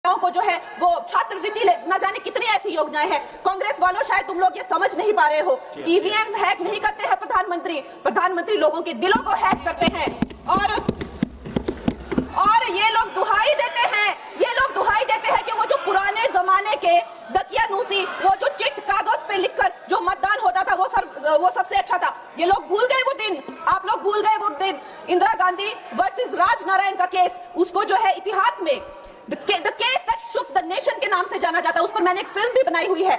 को जो है वो छात्रवृत्ति न जाने कितनी ऐसी योजनाएं हैं। कांग्रेस वालों शायद तुम लोग ये समझ नहीं पा रहे हो, ईवीएम हैक नहीं करते हैं प्रधानमंत्री लोगों के दिलों को हैक करते हैं और ये लोग दुहाई देते हैं कि वो जो पुराने जमाने के दकियानूसी वो जो चिट कागज पे लिखकर जो मतदान होता था वो सबसे अच्छा था। ये लोग भूल गए वो दिन, आप लोग भूल गए वो दिन। इंदिरा गांधी वर्सेस राजनारायण का केस, उसको जो है इतिहास में The case that shook the nation के नाम से जाना जाता है। उस पर मैंने एक फिल्म भी बनाई हुई है।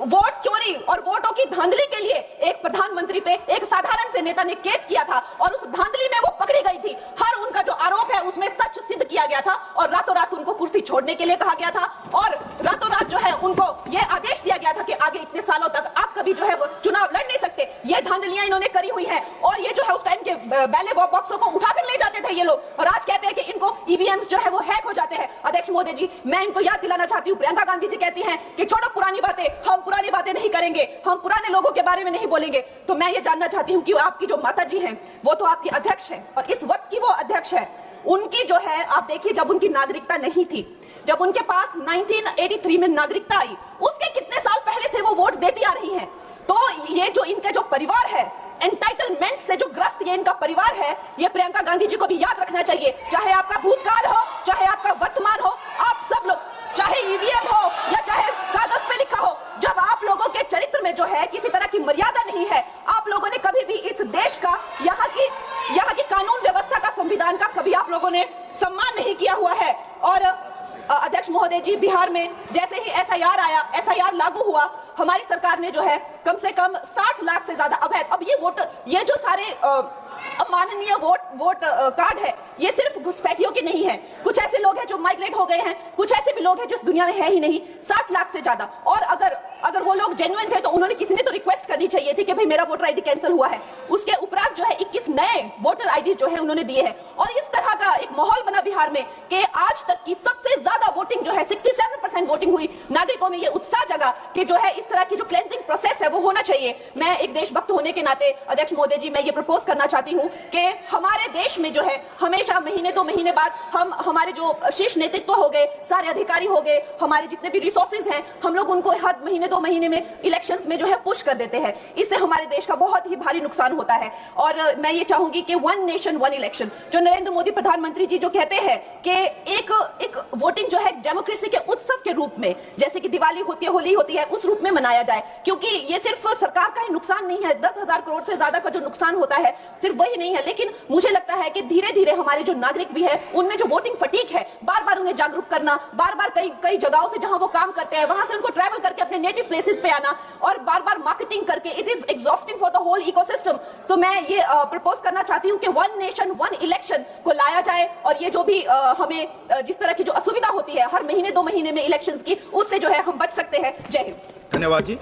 वोट चोरी और वोटों की धांधली के लिए एक प्रधानमंत्री पे एक साधारण से नेता ने केस किया था और उस धांधली में वो पकड़ी गई थी। हर उनका जो आरोप है उसमें सच सिद्ध किया गया था और रातों रात उनको कुर्सी छोड़ने के लिए कहा गया था और रातों रात जो है उनको ये आदेश दिया गया था कि आगे इतने सालों तक आप कभी जो है वो चुनाव लड़ नहीं सकते। ये धांधलियां इन्होंने करी हुई है और ये जो है उस टाइम के बैलेट बॉक्सों को उठाकर ले जाते थे ये लोग और आज कहते हैं कि इनको ईवीएम जो है वो हैक हो जाते हैं। अध्यक्ष महोदय जी, मैं इनको याद दिलाना चाहती हूँ, प्रियंका गांधी जी कहती हैं कि छोड़ो पुरानी बातें, हम पुरानी बातें नहीं करेंगे, हम पुराने लोगों के बारे में नहीं बोलेंगे। तो मैं ये जानना चाहती हूँ कि आपकी जो माता जी हैं वो तो आपकी अध्यक्ष हैं और इस वक्त की वो अध्यक्ष है। उनकी जो है आप देखिए, जब उनकी नागरिकता नहीं थी, जब उनके पास 1983 में नागरिकता आई, उसके कितने साल पहले से वो वोट देती आ रही हैं। तो ये जो इनके जो परिवार है, एंटाइटलमेंट से जो ग्रस्त ये इनका परिवार है, ये प्रियंका गांधी जी को भी याद रखना चाहिए। चाहे आपका भूतकाल हो, चाहे आपका वर्तमान हो, आप सब लोग, चाहे ईवीएम हो या चाहे कागज पे लिखा हो, जब आप लोगों के चरित्र में जो है किसी तरह की मर्यादा नहीं है, आप लोगों ने कभी भी इस देश का, यहाँ की कानून व्यवस्था का, संविधान का कभी आप लोगों ने सम्मान नहीं किया हुआ है। और अध्यक्ष महोदय जी, बिहार में जैसे ही एसआईआर आया, एसआईआर लागू हुआ, हमारी सरकार ने जो है कम से कम 60 लाख से ज्यादा अवैध, अब ये जो सारे अमाननीय वोट कार्ड है, ये सिर्फ घुसपैठियों के नहीं है। कुछ ऐसे लोग हैं जो माइग्रेट हो गए हैं, कुछ ऐसे भी लोग हैं जो इस दुनिया में है ही नहीं। 60 लाख से ज्यादा। और अगर वो लोग जेन्युइन थे तो उन्होंने किसी ने तो रिक्वेस्ट करनी चाहिए थी कि भाई मेरा वोटर आईडी कैंसिल हुआ है। उसके उपरांत जो है 21 नए वोटर आईडी जो है उन्होंने दिए हैं और इस तरह का एक माहौल बना बिहार में कि आज तक की सबसे ज्यादा वोटिंग जो है 67% वोटिंग हुई। नागरिकों में ये उत्साह जगा कि जो है इस तरह की जो क्लेंजिंग प्रोसेस है वो होना चाहिए। मैं एक देशभक्त होने के नाते अध्यक्ष महोदय जी, मैं ये प्रपोज करना चाहती हूँ कि हमारे देश में जो है हमेशा महीने 2 महीने बाद हमारे जो शीर्ष नेतृत्व हो गए, सारे अधिकारी हो गए, हमारे जितने भी रिसोर्सेज हैं, हम लोग उनको हर महीने 2 महीने में इलेक्शंस में जो है पुश कर देते हैं। इससे हमारे देश का बहुत ही भारी नुकसान होता है। और मैं ये चाहूंगी कि 1 नेशन 1 इलेक्शन जो नरेंद्र मोदी प्रधानमंत्री जी जो कहते हैं कि एक वोटिंग जो है डेमोक्रेसी के उत्सव के रूप में, जैसे कि दिवाली होती है, होली होती है, उस रूप में मनाया जाए। क्योंकि ये सिर्फ सरकार का ही नुकसान नहीं है, 10,000 करोड़ से ज्यादा का जो नुकसान होता है सिर्फ वही नहीं है, लेकिन मुझे लगता है कि धीरे धीरे हमारे जो नागरिक भी है उनमें जो वोटिंग फटीक है, बार बार उन्हें जागरूक करना, बार बार कई जगहों से जहां वो काम करते हैं वहां से उनको ट्रैवल करके अपने नेटिव प्लेसेस पे आना और बार बार मार्केटिंग करके, it is exhausting for the whole ecosystem. तो मैं ये प्रपोज करना चाहती हूँ कि 1 नेशन 1 इलेक्शन को लाया जाए और ये जो भी हमें जिस तरह की जो असुविधा होती है हर महीने 2 महीने में इलेक्शंस की, उससे जो है हम बच सकते हैं। जय हिंद। धन्यवाद जी।